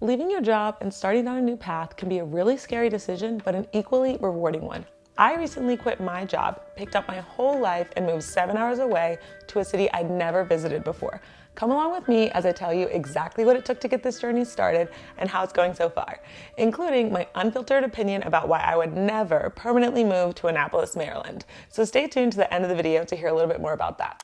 Leaving your job and starting on a new path can be a really scary decision, but an equally rewarding one. I recently quit my job, picked up my whole life, and moved 7 hours away to a city I'd never visited before. Come along with me as I tell you exactly what it took to get this journey started and how it's going so far, including my unfiltered opinion about why I would never permanently move to Annapolis, Maryland. So stay tuned to the end of the video to hear a little bit more about that.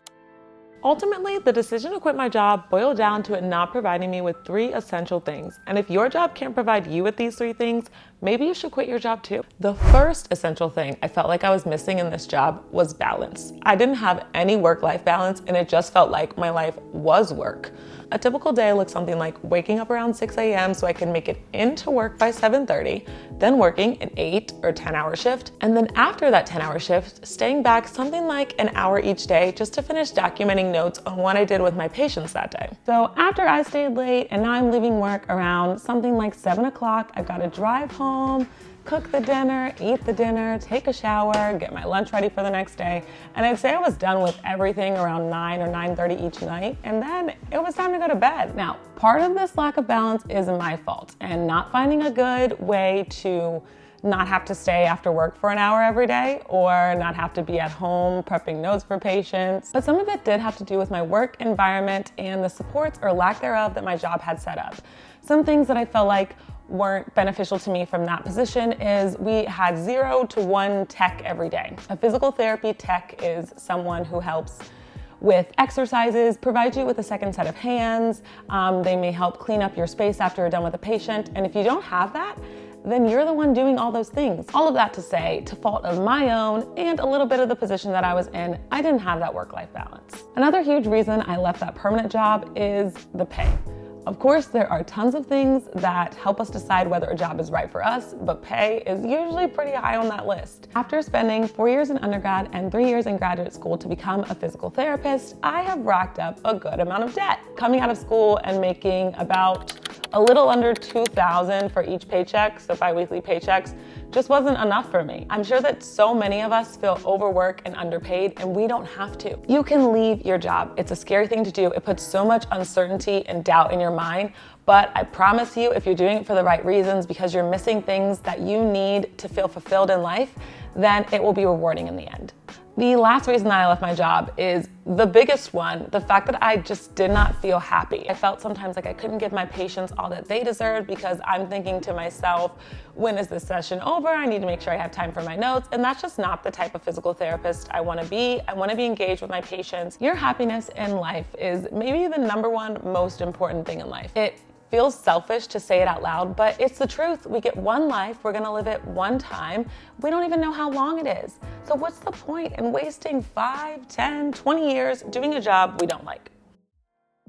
Ultimately, the decision to quit my job boiled down to it not providing me with 3 essential things. And if your job can't provide you with these 3 things, maybe you should quit your job too. The first essential thing I felt like I was missing in this job was balance. I didn't have any work-life balance, and it just felt like my life was work. A typical day looks something like waking up around 6 a.m. so I can make it into work by 7:30, then working an 8 or 10-hour shift, and then after that 10-hour shift, staying back something like an hour each day just to finish documenting notes on what I did with my patients that day. So after I stayed late and now I'm leaving work around something like 7 o'clock, I've got to drive home, cook the dinner, eat the dinner, take a shower, get my lunch ready for the next day. And I'd say I was done with everything around 9 or 9:30 each night. And then it was time to go to bed. Now, part of this lack of balance is my fault, and not finding a good way to not have to stay after work for an hour every day or not have to be at home prepping notes for patients. But some of it did have to do with my work environment and the supports or lack thereof that my job had set up. Some things that I felt like weren't beneficial to me from that position is we had 0 to 1 tech every day. A physical therapy tech is someone who helps with exercises, provides you with a second set of hands. They may help clean up your space after you're done with a patient. And if you don't have that, then you're the one doing all those things. All of that to say, to fault of my own and a little bit of the position that I was in, I didn't have that work-life balance. Another huge reason I left that permanent job is the pay. Of course, there are tons of things that help us decide whether a job is right for us, but pay is usually pretty high on that list. After spending 4 years in undergrad and 3 years in graduate school to become a physical therapist, I have racked up a good amount of debt. Coming out of school and making about a little under $2,000 for each paycheck, so bi-weekly paychecks, just wasn't enough for me. I'm sure that so many of us feel overworked and underpaid, and we don't have to. You can leave your job. It's a scary thing to do. It puts so much uncertainty and doubt in your mind, but I promise you, if you're doing it for the right reasons, because you're missing things that you need to feel fulfilled in life, then it will be rewarding in the end. The last reason that I left my job is the biggest one, the fact that I just did not feel happy. I felt sometimes like I couldn't give my patients all that they deserved because I'm thinking to myself, when is this session over? I need to make sure I have time for my notes. And that's just not the type of physical therapist I want to be. I want to be engaged with my patients. Your happiness in life is maybe the #1 most important thing in life. It feels selfish to say it out loud, but it's the truth. We get one life, we're gonna live it one time. We don't even know how long it is. So what's the point in wasting 5, 10, 20 years doing a job we don't like?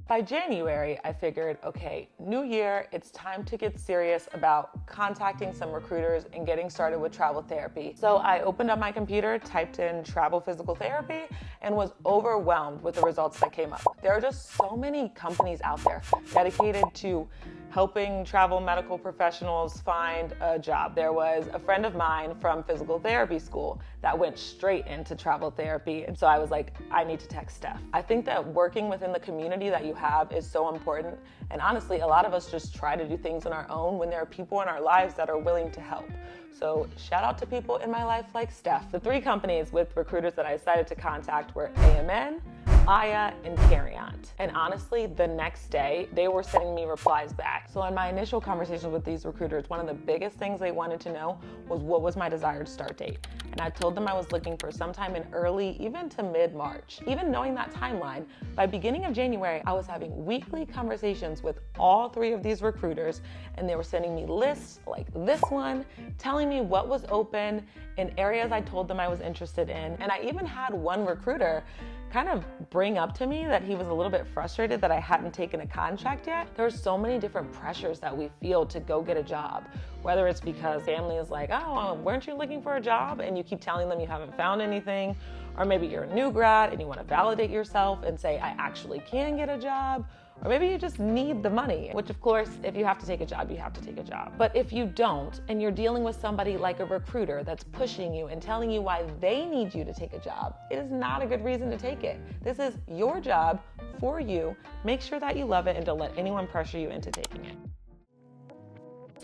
By January, I figured, okay, new year, it's time to get serious about contacting some recruiters and getting started with travel therapy. So I opened up my computer, typed in travel physical therapy, and was overwhelmed with the results that came up. There are just so many companies out there dedicated to helping travel medical professionals find a job. There was a friend of mine from physical therapy school that went straight into travel therapy. And so I was like, I need to text Steph. I think that working within the community that you have is so important. And honestly, a lot of us just try to do things on our own when there are people in our lives that are willing to help. So shout out to people in my life like Steph. The 3 companies with recruiters that I decided to contact were AMN, Aya, and Carriant. And honestly, the next day, they were sending me replies back. So in my initial conversations with these recruiters, one of the biggest things they wanted to know was what was my desired start date. And I told them I was looking for sometime in early, even to mid-March. Even knowing that timeline, by beginning of January, I was having weekly conversations with all 3 of these recruiters, and they were sending me lists like this one, telling me what was open in areas I told them I was interested in. And I even had one recruiter kind of bring up to me that he was a little bit frustrated that I hadn't taken a contract yet. There's so many different pressures that we feel to go get a job, whether it's because family is like, oh, weren't you looking for a job? And you keep telling them you haven't found anything, or maybe you're a new grad and you want to validate yourself and say, I actually can get a job. Or maybe you just need the money, which of course, if you have to take a job, you have to take a job. But if you don't, and you're dealing with somebody like a recruiter that's pushing you and telling you why they need you to take a job, it is not a good reason to take it. This is your job for you. Make sure that you love it and don't let anyone pressure you into taking it.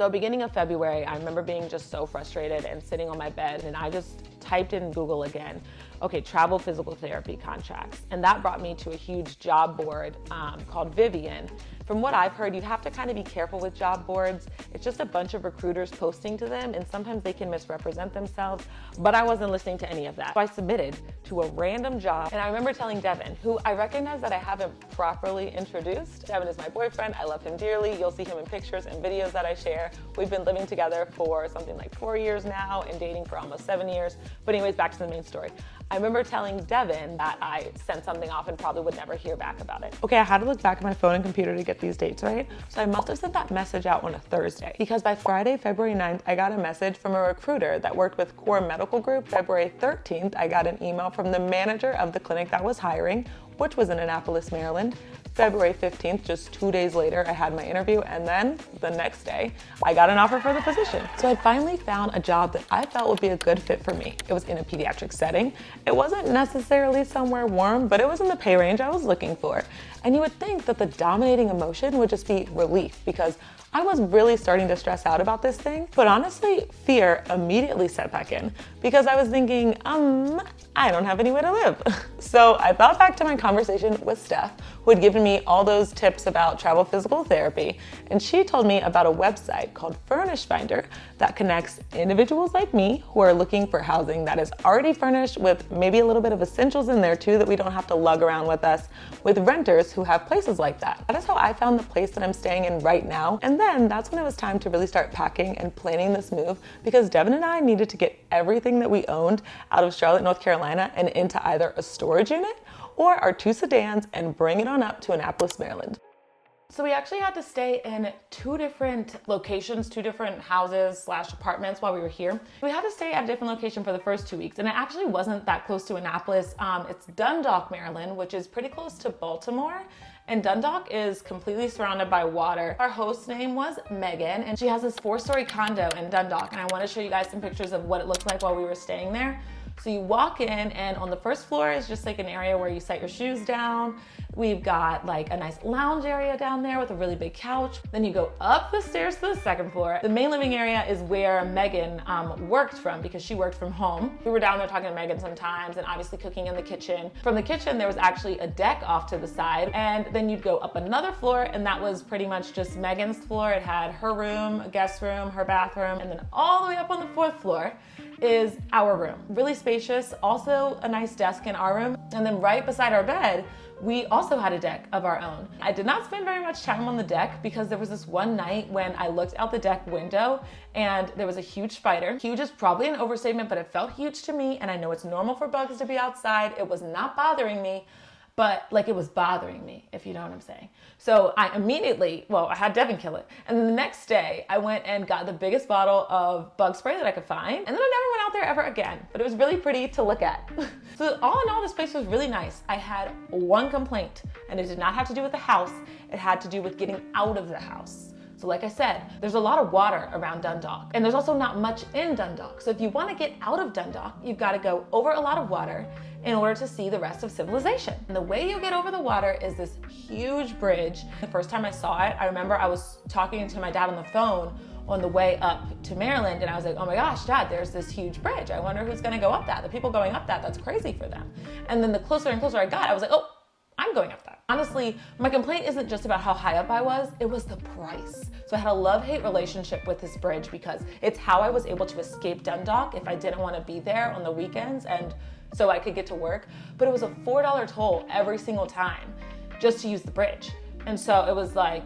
So beginning of February, I remember being just so frustrated and sitting on my bed, and I just typed in Google again, okay, travel physical therapy contracts. And that brought me to a huge job board called Vivian. From what I've heard, you have to kind of be careful with job boards. It's just a bunch of recruiters posting to them, and sometimes they can misrepresent themselves, but I wasn't listening to any of that. So I submitted to a random job, and I remember telling Devin, who I recognize that I haven't properly introduced. Devin is my boyfriend. I love him dearly. You'll see him in pictures and videos that I share. We've been living together for something like 4 years now and dating for almost 7 years. But anyways, back to the main story. I remember telling Devin that I sent something off and probably would never hear back about it. Okay, I had to look back at my phone and computer to get these dates right. So I must have sent that message out on a Thursday, because by Friday, February 9th, I got a message from a recruiter that worked with Core Medical Group. February 13th, I got an email from the manager of the clinic that was hiring, which was in Annapolis, Maryland. February 15th, just 2 days later, I had my interview, and then the next day, I got an offer for the position. So I finally found a job that I felt would be a good fit for me. It was in a pediatric setting. It wasn't necessarily somewhere warm, but it was in the pay range I was looking for. And you would think that the dominating emotion would just be relief, because I was really starting to stress out about this thing. But honestly, fear immediately set back in, because I was thinking, I don't have anywhere to live. So I thought back to my conversation with Steph, who had given me all those tips about travel physical therapy, and she told me about a website called Furnish Finder that connects individuals like me who are looking for housing that is already furnished with maybe a little bit of essentials in there too that we don't have to lug around with us, with renters who have places like that. That is how I found the place that I'm staying in right now. And then that's when it was time to really start packing and planning this move, because Devin and I needed to get everything that we owned out of Charlotte, North Carolina and into either a storage unit or our 2 sedans and bring it on up to Annapolis, Maryland. So we actually had to stay in 2 different locations, 2 different houses / apartments while we were here. We had to stay at a different location for the first 2 weeks, and it actually wasn't that close to Annapolis. It's Dundalk, Maryland, which is pretty close to Baltimore. And Dundalk is completely surrounded by water. Our host's name was Megan, and she has this 4-story condo in Dundalk. And I want to show you guys some pictures of what it looked like while we were staying there. So you walk in, and on the first floor is just like an area where you set your shoes down. We've got like a nice lounge area down there with a really big couch. Then you go up the stairs to the second floor. The main living area is where Megan worked from, because she worked from home. We were down there talking to Megan sometimes, and obviously cooking in the kitchen. From the kitchen, there was actually a deck off to the side, and then you'd go up another floor, and that was pretty much just Megan's floor. It had her room, a guest room, her bathroom, and then all the way up on the 4th floor is our room. Really spacious, also a nice desk in our room. And then right beside our bed, we also had a deck of our own. I did not spend very much time on the deck, because there was this one night when I looked out the deck window and there was a huge spider. Huge is probably an overstatement, but it felt huge to me. And I know it's normal for bugs to be outside. It was not bothering me, but like it was bothering me, if you know what I'm saying. So I immediately, I had Devin kill it. And then the next day I went and got the biggest bottle of bug spray that I could find. And then I never went out there ever again, but it was really pretty to look at. So all in all, this place was really nice. I had one complaint, and it did not have to do with the house. It had to do with getting out of the house. So like I said, there's a lot of water around Dundalk, and there's also not much in Dundalk. So if you want to get out of Dundalk, you've got to go over a lot of water in order to see the rest of civilization. And the way you get over the water is this huge bridge. The first time I saw it, I remember I was talking to my dad on the phone on the way up to Maryland, and I was like, oh my gosh, Dad, there's this huge bridge. I wonder who's gonna go up that. The people going up that, that's crazy for them. And then the closer and closer I got, I was like, oh, I'm going up that. Honestly, my complaint isn't just about how high up I was, it was the price. So I had a love-hate relationship with this bridge, because it's how I was able to escape Dundalk if I didn't want to be there on the weekends, and so I could get to work. But it was a $4 toll every single time just to use the bridge. And so it was like,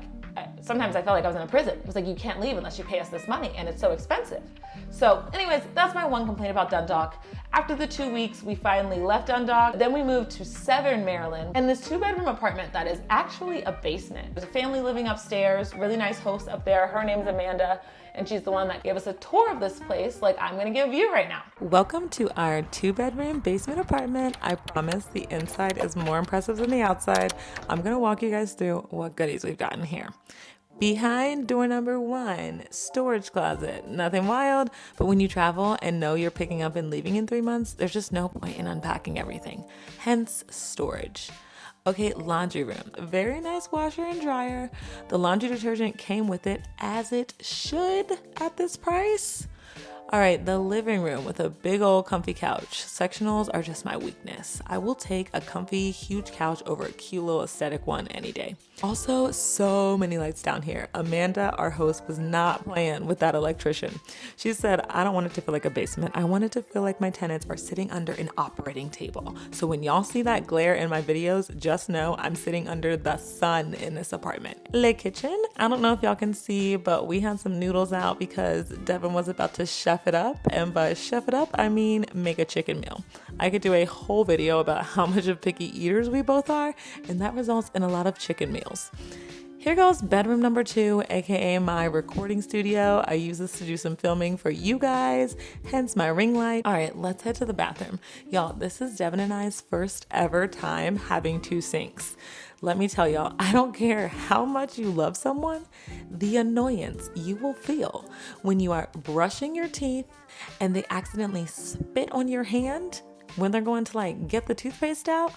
sometimes I felt like I was in a prison. It was like, you can't leave unless you pay us this money, and it's so expensive. So anyways, that's my one complaint about Dundalk. After the 2 weeks, we finally left Dundalk. Then we moved to Severn, Maryland, and this 2-bedroom apartment that is actually a basement. There's a family living upstairs, really nice host up there. Her name's Amanda, and she's the one that gave us a tour of this place like I'm gonna give you right now. Welcome to our 2-bedroom basement apartment. I promise the inside is more impressive than the outside. I'm gonna walk you guys through what goodies we've gotten here. Behind door number 1, storage closet. Nothing wild, but when you travel and know you're picking up and leaving in 3 months, there's just no point in unpacking everything. Hence, storage. Okay, laundry room. Very nice washer and dryer. The laundry detergent came with it, as it should at this price. All right, the living room with a big old comfy couch. Sectionals are just my weakness. I will take a comfy, huge couch over a cute little aesthetic one any day. Also, so many lights down here. Amanda, our host, was not playing with that electrician. She said, I don't want it to feel like a basement. I want it to feel like my tenants are sitting under an operating table. So when y'all see that glare in my videos, just know I'm sitting under the sun in this apartment. Le kitchen, I don't know if y'all can see, but we had some noodles out because Devin was about to chef it up. And by chef it up, I mean make a chicken meal. I could do a whole video about how much of picky eaters we both are, and that results in a lot of chicken meals. Here goes bedroom number 2, aka my recording studio. I use this to do some filming for you guys, hence my ring light. All right, let's head to the bathroom. Y'all, this is Devin and I's first ever time having 2 sinks. Let me tell y'all, I don't care how much you love someone, the annoyance you will feel when you are brushing your teeth and they accidentally spit on your hand when they're going to like get the toothpaste out.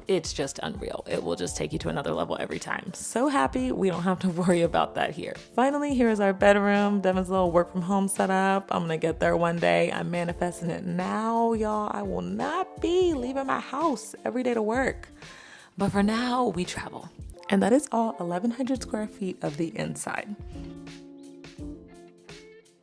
It's just unreal. It will just take you to another level every time. So happy we don't have to worry about that here. Finally, here's our bedroom. Devin's little work from home setup. I'm gonna get there one day. I'm manifesting it now, y'all. I will not be leaving my house every day to work. But for now, we travel. And that is all 1,100 square feet of the inside.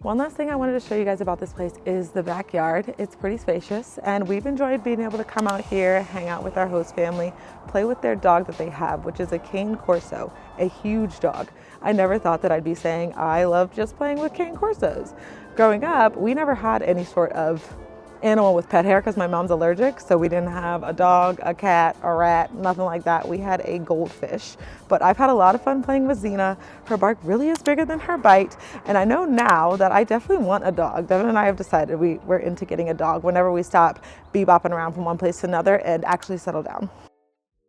One last thing I wanted to show you guys about this place is the backyard. It's pretty spacious, and we've enjoyed being able to come out here, hang out with our host family, play with their dog that they have, which is a cane corso, a huge dog. I never thought that I'd be saying I love just playing with cane corsos. Growing up, we never had any sort of animal with pet hair because my mom's allergic, so we didn't have a dog, a cat, a rat, nothing like that. We had a goldfish. But I've had a lot of fun playing with Xena. Her bark really is bigger than her bite, and I know now that I definitely want a dog. Devin and I have decided we're into getting a dog whenever we stop bebopping around from one place to another and actually settle down.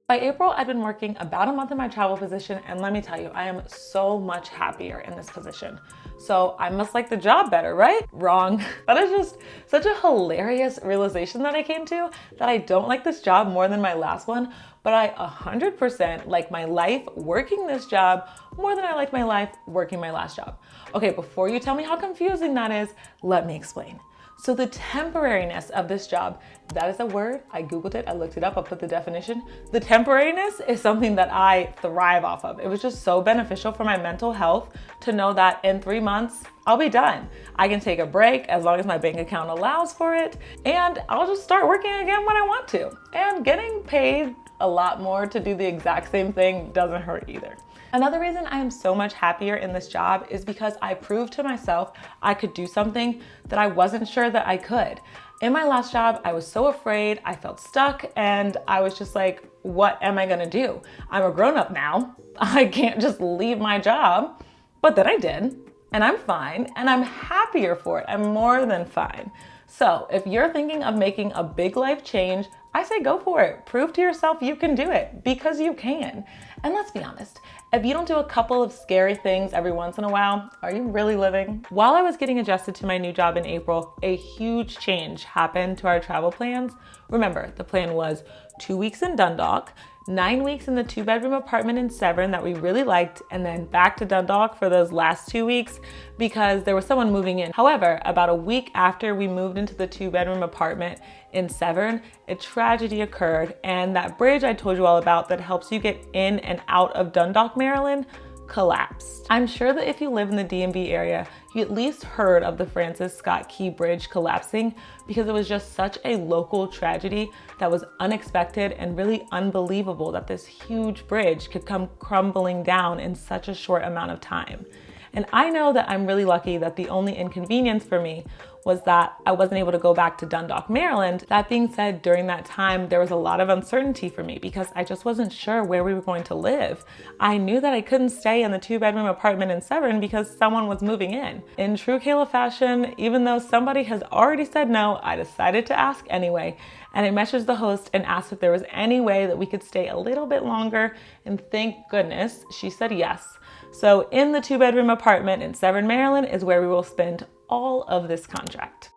By April, I'd been working about a month in my travel position, and let me tell you, I am so much happier in this position. So I must like the job better, right? Wrong. That is just such a hilarious realization that I came to, that I don't like this job more than my last one, but I 100% like my life working this job more than I like my life working my last job. Okay, before you tell me how confusing that is, let me explain. So the temporariness of this job, that is a word. I Googled it, I looked it up, I put the definition. The temporariness is something that I thrive off of. It was just so beneficial for my mental health to know that in 3 months, I'll be done. I can take a break as long as my bank account allows for it, and I'll just start working again when I want to. And getting paid a lot more to do the exact same thing doesn't hurt either. Another reason I am so much happier in this job is because I proved to myself I could do something that I wasn't sure that I could. In my last job, I was so afraid, I felt stuck, and I was just like, what am I gonna do? I'm a grown-up now. I can't just leave my job. But then I did, and I'm fine, and I'm happier for it. I'm more than fine. So if you're thinking of making a big life change, I say go for it. Prove to yourself you can do it, because you can. And let's be honest, if you don't do a couple of scary things every once in a while, are you really living? While I was getting adjusted to my new job in April, a huge change happened to our travel plans. Remember, the plan was 2 weeks in Dundalk, 9 weeks in the 2-bedroom apartment in Severn that we really liked, and then back to Dundalk for those last 2 weeks because there was someone moving in. However, about a week after we moved into the 2-bedroom apartment in Severn, a tragedy occurred, and that bridge I told you all about that helps you get in and out of Dundalk, Maryland, collapsed. I'm sure that if you live in the DMV area, you at least heard of the Francis Scott Key Bridge collapsing because it was just such a local tragedy that was unexpected and really unbelievable that this huge bridge could come crumbling down in such a short amount of time. And I know that I'm really lucky that the only inconvenience for me was that I wasn't able to go back to Dundalk, Maryland. That being said, during that time, there was a lot of uncertainty for me because I just wasn't sure where we were going to live. I knew that I couldn't stay in the 2-bedroom apartment in Severn because someone was moving in. In true Kayla fashion, even though somebody has already said no, I decided to ask anyway. And I messaged the host and asked if there was any way that we could stay a little bit longer. And thank goodness she said yes. So in the 2-bedroom apartment in Severn, Maryland is where we will spend all of this contract.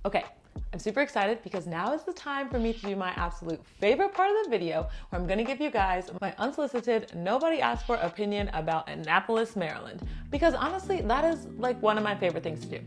Okay, I'm super excited because now is the time for me to do my absolute favorite part of the video, where I'm gonna give you guys my unsolicited, nobody asked for opinion about Annapolis, Maryland. Because honestly, that is like one of my favorite things to do.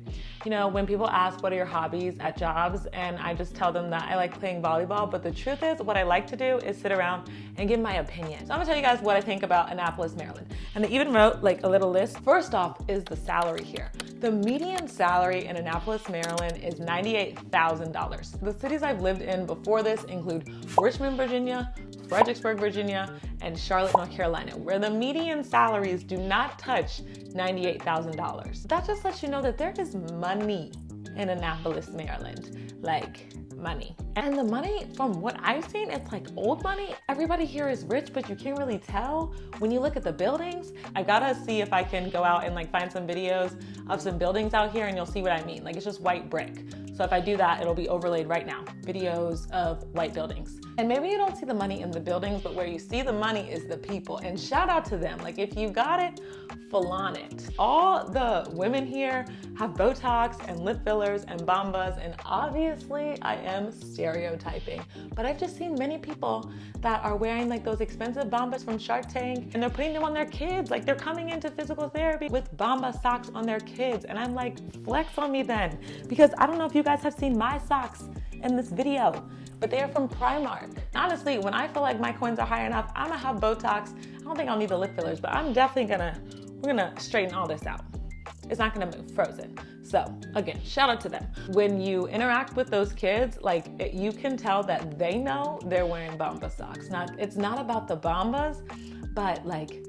You know, when people ask what are your hobbies at jobs, and I just tell them that I like playing volleyball, but the truth is what I like to do is sit around and give my opinion. So I'm gonna tell you guys what I think about Annapolis, Maryland. And they even wrote like a little list. First off is the salary here. The median salary in Annapolis, Maryland is $98,000. The cities I've lived in before this include Richmond, Virginia, Fredericksburg, Virginia, and Charlotte, North Carolina, where the median salaries do not touch $98,000. That just lets you know that there is money in Annapolis, Maryland. Like, money. And the money, from what I've seen, it's like old money. Everybody here is rich, but you can't really tell when you look at the buildings. I gotta see if I can go out and like find some videos of some buildings out here, and you'll see what I mean. Like, it's just white brick. So if I do that, it'll be overlaid right now. Videos of white buildings. And maybe you don't see the money in the buildings, but where you see the money is the people. And shout out to them. Like, if you got it, flaunt it. All the women here have Botox and lip fillers and bombas, and obviously I am stereotyping, but I've just seen many people that are wearing like those expensive bombas from Shark Tank, and they're putting them on their kids. Like, they're coming into physical therapy with bomba socks on their kids, and I'm like, flex on me then, because I don't know if you guys have seen my socks in this video, but they are from Primark. Honestly, when I feel like my coins are high enough, I'm gonna have Botox. I don't think I'll need the lip fillers, but I'm definitely we're gonna straighten all this out. It's not gonna move, frozen. So again, shout out to them. When you interact with those kids, like, you can tell that they know they're wearing Bomba socks. It's not about the Bombas, but like,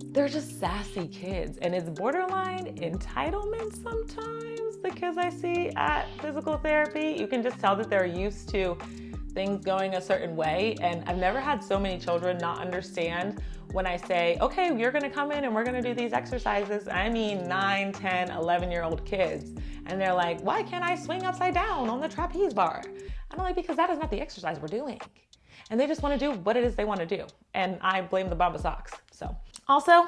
they're just sassy kids, and it's borderline entitlement sometimes. The kids I see at physical therapy, you can just tell that they're used to things going a certain way. And I've never had so many children not understand when I say, okay, you're gonna come in and we're gonna do these exercises. I mean 9, 10, 11-year-old kids. And they're like, why can't I swing upside down on the trapeze bar? I'm like, because that is not the exercise we're doing. And they just wanna do what it is they wanna do. And I blame the Bamba socks. So, also,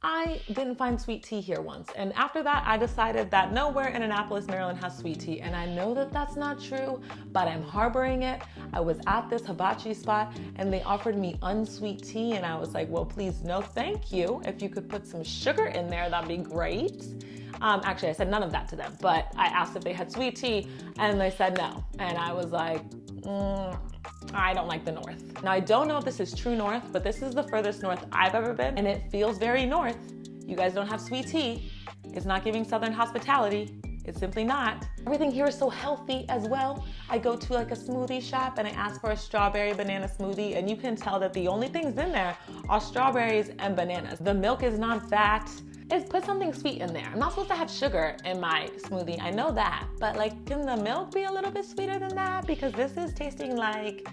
I didn't find sweet tea here once. And after that, I decided that nowhere in Annapolis, Maryland has sweet tea. And I know that that's not true, but I'm harboring it. I was at this hibachi spot and they offered me unsweet tea. And I was like, well, please, no, thank you. If you could put some sugar in there, that'd be great. Actually, I said none of that to them, but I asked if they had sweet tea and they said no. And I was like, I don't like the north. Now, I don't know if this is true north, but this is the furthest north I've ever been, and it feels very north. You guys don't have sweet tea. It's not giving Southern hospitality. It's simply not. Everything here is so healthy as well. I go to like a smoothie shop and I ask for a strawberry banana smoothie, and you can tell that the only things in there are strawberries and bananas. The milk is non-fat. Put something sweet in there. I'm not supposed to have sugar in my smoothie, I know that, but like, can the milk be a little bit sweeter than that? Because this is tasting like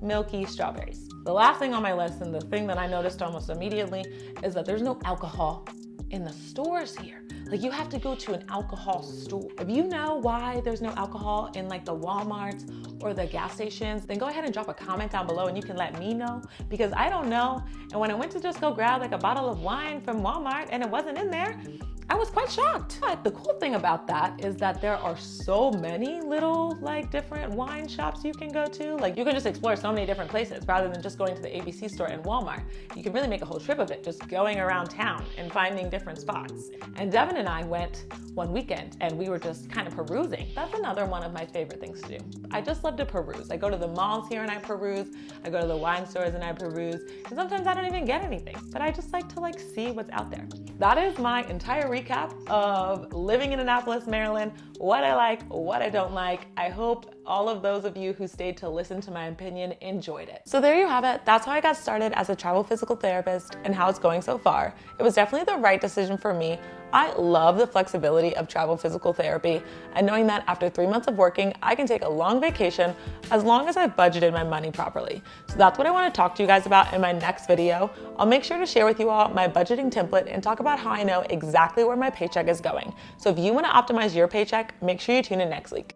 milky strawberries. The last thing on my list, and the thing that I noticed almost immediately, is that there's no alcohol in the stores here. Like, you have to go to an alcohol store. If you know why there's no alcohol in like the Walmarts or the gas stations, then go ahead and drop a comment down below and you can let me know, because I don't know. And when I went to just go grab like a bottle of wine from Walmart and it wasn't in there, I was quite shocked. But the cool thing about that is that there are so many little like different wine shops you can go to. Like, you can just explore so many different places rather than just going to the ABC store and Walmart. You can really make a whole trip of it, just going around town and finding different spots. And Devin and I went one weekend and we were just kind of perusing. That's another one of my favorite things to do. I just love to peruse. I go to the malls here and I peruse. I go to the wine stores and I peruse. And sometimes I don't even get anything, but I just like to like see what's out there. That is my entire recap of living in Annapolis, Maryland, what I like, what I don't like. I hope all of those of you who stayed to listen to my opinion enjoyed it. So there you have it. That's how I got started as a travel physical therapist and how it's going so far. It was definitely the right decision for me. I love the flexibility of travel physical therapy and knowing that after 3 months of working, I can take a long vacation as long as I've budgeted my money properly. So that's what I want to talk to you guys about in my next video. I'll make sure to share with you all my budgeting template and talk about how I know exactly where my paycheck is going. So if you want to optimize your paycheck, make sure you tune in next week.